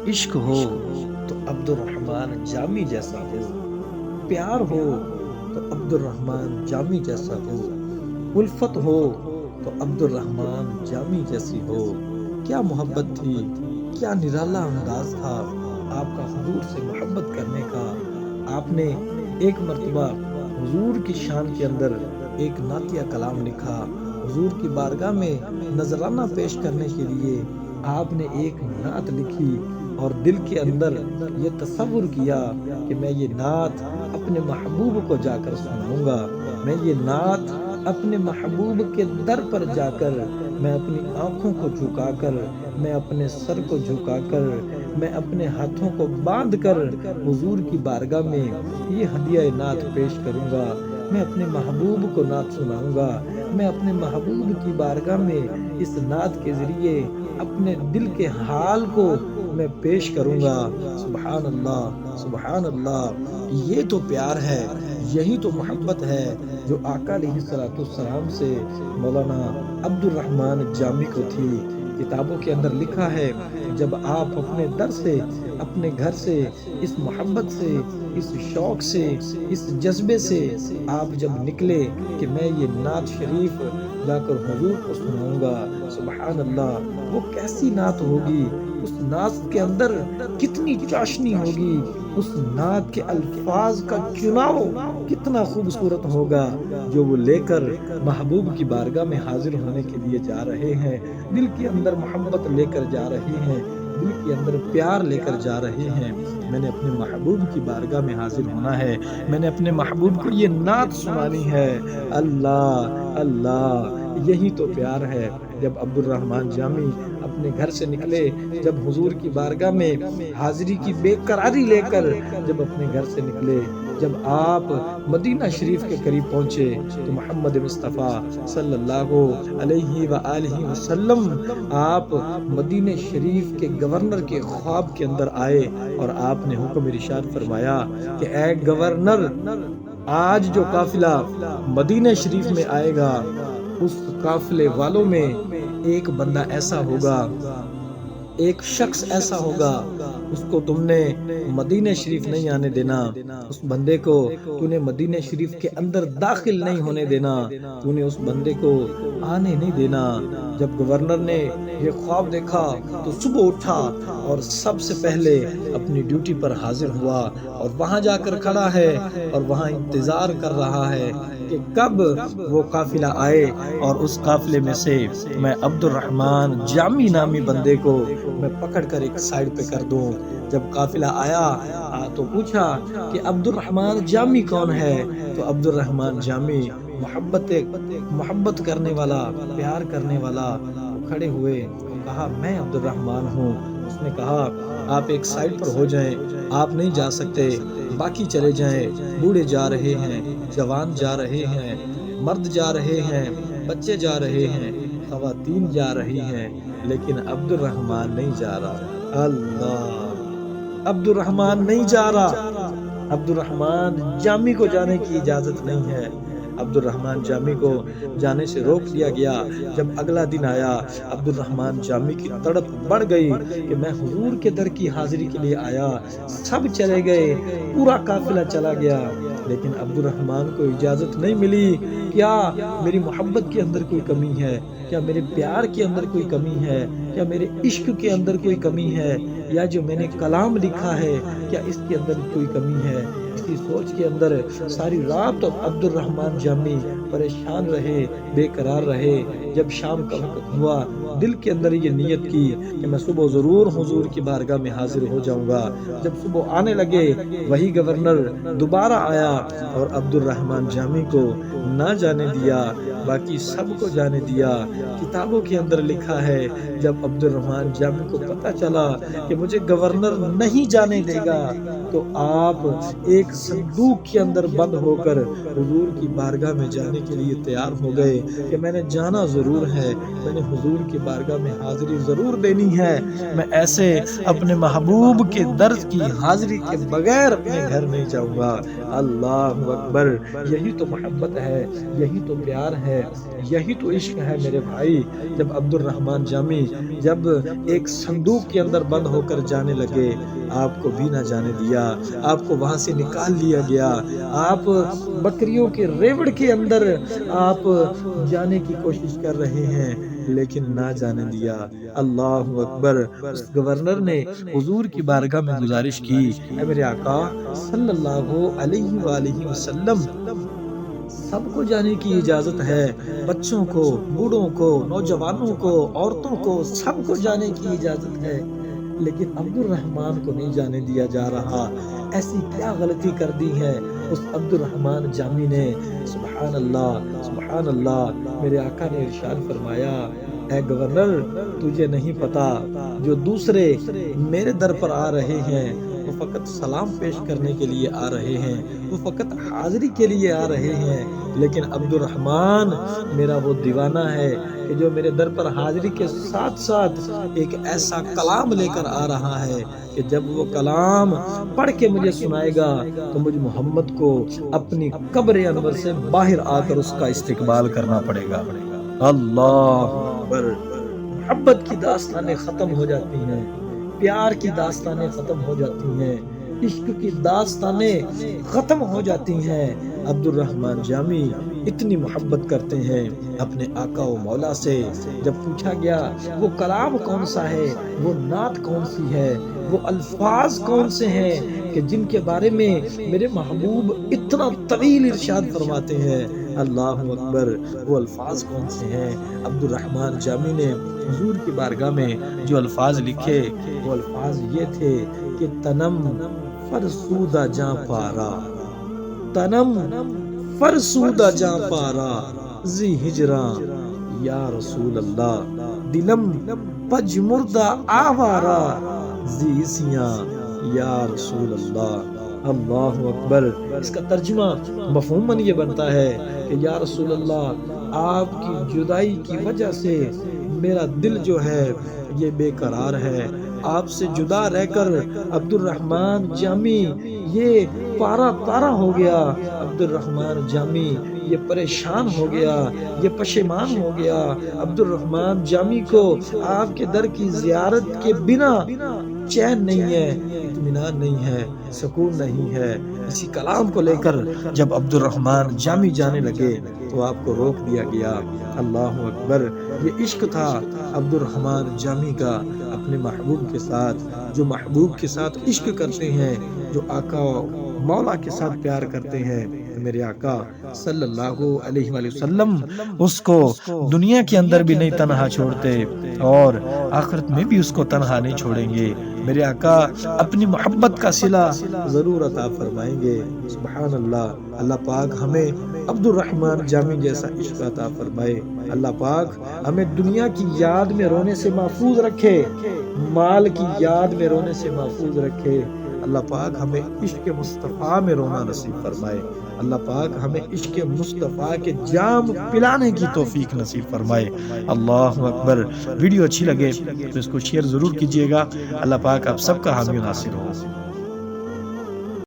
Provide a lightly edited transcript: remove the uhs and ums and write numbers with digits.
عشق ہو تو عبد الرحمن جامی جیسا ہو، پیار ہو تو عبد الرحمن جامی جیسا ہو، الفت ہو تو عبد الرحمن جامی جیسی ہو۔ کیا محبت تھی، کیا نرالا انداز تھا آپ کا حضور سے محبت کرنے کا۔ آپ نے ایک مرتبہ حضور کی شان کے اندر ایک نعتیہ کلام لکھا، حضور کی بارگاہ میں نذرانہ پیش کرنے کے لیے آپ نے ایک نعت لکھی اور دل کے اندر یہ تصور کیا کہ میں یہ نعت اپنے محبوب کو جا کر سناؤں گا، میں یہ نعت اپنے محبوب کے در پر جا کر، میں اپنی آنکھوں کو جھکا کر، میں اپنے سر کو جھکا کر، میں اپنے ہاتھوں کو باندھ کر حضور کی بارگاہ میں یہ ہدیہ نعت پیش کروں گا، میں اپنے محبوب کو نعت سناؤں گا، میں اپنے محبوب کی بارگاہ میں اس نعت کے ذریعے اپنے دل کے حال کو میں پیش کروں گا۔ سبحان اللہ، سبحان اللہ، یہ تو پیار ہے، یہی تو محبت ہے جو آقا علیہ الصلوۃ والسلام سے مولانا عبد الرحمن جامی کو تھی۔ کتابوں کے اندر لکھا ہے جب آپ اپنے در سے، اپنے گھر سے، اس محبت سے، اس شوق سے، اس جذبے سے آپ جب نکلے کہ میں یہ نعت شریف جا کر حضور کو سناؤں گا، سبحان اللہ، وہ کیسی نعت ہوگی، اس نعت کے اندر کتنی چاشنی ہوگی، اس نعت کے الفاظ کا چناؤ کتنا خوبصورت ہوگا جو وہ لے کر محبوب کی بارگاہ میں حاضر ہونے کے لیے جا رہے ہیں، دل کے اندر محبت لے کر جا رہے ہیں، دل کے اندر پیار لے کر جا رہے ہیں۔ میں نے اپنے محبوب کی بارگاہ میں حاضر ہونا ہے، میں نے اپنے محبوب کو یہ نعت سنانی ہے۔ اللہ اللہ، یہی تو پیار ہے۔ جب عبد الرحمن جامی اپنے گھر سے نکلے، جب حضور کی بارگاہ میں حاضری کی بے قراری لے کر جب اپنے گھر سے نکلے، جب آپ مدینہ شریف کے قریب پہنچے تو محمد مصطفیٰ صلی اللہ علیہ وآلہ وسلم آپ مدینہ شریف کے گورنر کے خواب کے اندر آئے اور آپ نے حکم ارشاد فرمایا کہ اے گورنر، آج جو قافلہ مدینہ شریف میں آئے گا اس قافلے والوں میں ایک بندہ ایسا ہوگا، ایک شخص ایسا ہوگا، اس کو تم نے مدینہ شریف نہیں آنے دینا، اس بندے کو تو نے مدینہ شریف کے اندر داخل نہیں ہونے دینا، تو نے اس بندے کو آنے نہیں دینا۔ جب گورنر نے یہ خواب دیکھا تو صبح اٹھا اور سب سے پہلے اپنی ڈیوٹی پر حاضر ہوا اور وہاں جا کر کھڑا ہے اور وہاں انتظار کر رہا ہے کہ کب وہ قافلہ آئے اور اس قافلے میں سے میں عبد الرحمن جامی نامی بندے کو میں پکڑ کر ایک سائیڈ پہ کر دوں۔ جب قافلہ آیا تو پوچھا کہ عبد الرحمن جامی کون ہے؟ تو عبد الرحمن جامی محبت کرنے والا، پیار کرنے والا، کھڑے ہوئے، کہا میں عبد الرحمن ہوں۔ اس نے کہا آپ ایک سائیڈ پر ہو جائیں، آپ نہیں جا سکتے، باقی چلے جائیں، بوڑھے جا رہے ہیں، جوان جا رہے ہیں، مرد جا رہے ہیں، بچے جا رہے ہیں، خواتین جا رہی ہیں، لیکن عبد الرحمن نہیں جا رہا۔ اللہ، عبد الرحمن نہیں جا رہا، عبد الرحمن جامی کو جانے کی اجازت نہیں ہے۔ عبد الرحمن جامی کو جانے سے روک دیا گیا۔ جب اگلا دن آیا، عبد الرحمن جامی کی تڑپ بڑھ گئی کہ میں حضور کے در کی حاضری کے لیے آیا، سب چلے گئے، پورا قافلہ چلا گیا، لیکن عبد الرحمن کو اجازت نہیں ملی۔ کیا میری محبت کے اندر کوئی کمی ہے؟ کیا میرے پیار کے اندر کوئی کمی ہے؟ کیا میرے عشق کے اندر کوئی کمی ہے؟ یا جو میں نے کلام لکھا ہے کیا اس کے اندر کوئی کمی ہے؟ اسی سوچ کے اندر ساری رات عبد الرحمن جامی پریشان رہے، بے قرار رہے۔ جب شام کا وقت ہوا، دل کے اندر یہ نیت کی کہ میں صبح ضرور حضور کی بارگاہ میں حاضر ہو جاؤں گا۔ جب صبح آنے لگے، وہی گورنر دوبارہ آیا اور عبد الرحمن جامی کو نہ جانے دیا، باقی سب کو جانے دیا۔ کتابوں کے اندر لکھا ہے جب عبد الرحمن جامی کو پتہ چلا کہ مجھے گورنر نہیں جانے دے گا تو آپ ایک صندوق کے اندر بند ہو کر حضور کی بارگاہ میں جانے کے لیے تیار ہو گئے کہ میں نے جانا ضرور ہے، میں نے حضور کی بارگاہ میں حاضری ضرور دینی ہے، میں ایسے اپنے محبوب کے درس کی حاضری کے بغیر اپنے گھر نہیں جاؤں گا۔ اللہ اکبر، یہی تو محبت ہے، یہی تو پیار ہے، یہی تو عشق ہے میرے بھائی۔ جب عبد الرحمن جامی جب ایک صندوق کے اندر بند ہو کر جانے لگے، آپ کو بھی نہ جانے دیا، آپ کو وہاں سے نکال لیا گیا، آپ بکریوں کے ریوڑ کے اندر آپ جانے کی کوشش کر رہے ہیں لیکن نہ جانے دیا۔ اللہ اکبر۔ اس گورنر نے حضور کی بارگاہ میں گزارش کی، اے میرے آقا صلی اللہ علیہ وآلہ وسلم، سب کو جانے کی اجازت ہے، بچوں کو، بوڑھوں کو، نوجوانوں کو، عورتوں کو، سب کو جانے کی اجازت ہے، لیکن عبد الرحمن کو نہیں جانے دیا جا رہا۔ ایسی کیا غلطی کر دی ہے اس عبد الرحمن جامی نے؟ سبحان اللہ، سبحان اللہ۔ میرے آقا نے ارشاد فرمایا، اے گورنر، تجھے نہیں پتا جو دوسرے میرے در پر آ رہے ہیں وہ فقط سلام پیش کرنے کے لیے آ رہے ہیں، وہ فقط حاضری کے لیے آ رہے ہیں، لیکن عبد الرحمن میرا وہ دیوانہ ہے کہ جو میرے در پر حاضری کے ساتھ ساتھ ایک ایسا کلام لے کر آ رہا ہے کہ جب وہ کلام پڑھ کے مجھے سنائے گا تو مجھ محمد کو اپنی قبر انور سے باہر آ کر اس کا استقبال کرنا پڑے گا۔ اللہ اکبر۔ محبت کی داستانیں ختم ہو جاتی ہیں، پیار کی داستانیں ختم ہو جاتی ہیں، عشق کی داستانیں ختم ہو جاتی ہیں۔ عبد الرحمن جامی اتنی محبت کرتے ہیں اپنے آقا و مولا سے۔ جب پوچھا گیا وہ کلام کون سا ہے، وہ نعت کون سی ہے، وہ الفاظ کون سے ہیں کہ جن کے بارے میں میرے محبوب اتنا طویل ارشاد فرماتے ہیں، اللہ اکبر، وہ الفاظ کون سے ہیں؟ عبد الرحمن جامی نے حضور کی بارگاہ میں جو الفاظ لکھے وہ الفاظ یہ تھے کہ تنم فرسودہ جاں پارا، تنم فرسودہ جاں پارا، زی ہجراں یا رسول اللہ، دلم پجمردہ آوارا، زی اسیاں یا رسول اللہ۔ اللہ اکبر۔ اس کا ترجمہ مفہوماً یہ بنتا ہے کہ یا رسول اللہ، آپ کی جدائی کی وجہ سے میرا دل جو ہے یہ بے قرار ہے، آپ سے جدا رہ کر عبد الرحمن جامی یہ پارا پارا ہو گیا، عبد الرحمن جامی یہ پریشان ہو گیا، یہ پشیمان ہو گیا۔ عبد الرحمن جامی کو آپ کے در کی زیارت کے بنا چین نہیں ہے، اطمینان نہیں ہے، سکون نہیں ہے۔ اسی کلام کو لے کر جب عبد الرحمن جامی جانے لگے تو آپ کو روک دیا گیا۔ اللہ اکبر۔ یہ عشق تھا عبد الرحمن جامی کا اپنے محبوب کے ساتھ۔ جو محبوب کے ساتھ عشق کرتے ہیں، جو آقا مولا کے ساتھ پیار کرتے ہیں، میرے آقا صلی اللہ علیہ وآلہ وسلم اس کو دنیا کے اندر بھی نہیں تنہا چھوڑتے اور آخرت میں بھی اس کو تنہا نہیں چھوڑیں گے۔ میرے آقا اپنی محبت کا صلہ ضرور عطا فرمائیں گے۔ سبحان اللہ۔ اللہ پاک ہمیں عبد الرحمن جامی جیسا عشق عطا فرمائے۔ اللہ پاک ہمیں دنیا کی یاد میں رونے سے محفوظ رکھے، مال کی یاد میں رونے سے محفوظ رکھے۔ اللہ پاک ہمیں عشق مصطفیٰ میں رونا نصیب فرمائے۔ اللہ پاک ہمیں عشق مصطفیٰ کے جام پلانے کی توفیق نصیب فرمائے۔ اللہ اکبر۔ ویڈیو اچھی لگے تو اس کو شیئر ضرور کیجیے گا۔ اللہ پاک آپ سب کا حامی و ناصر ہو۔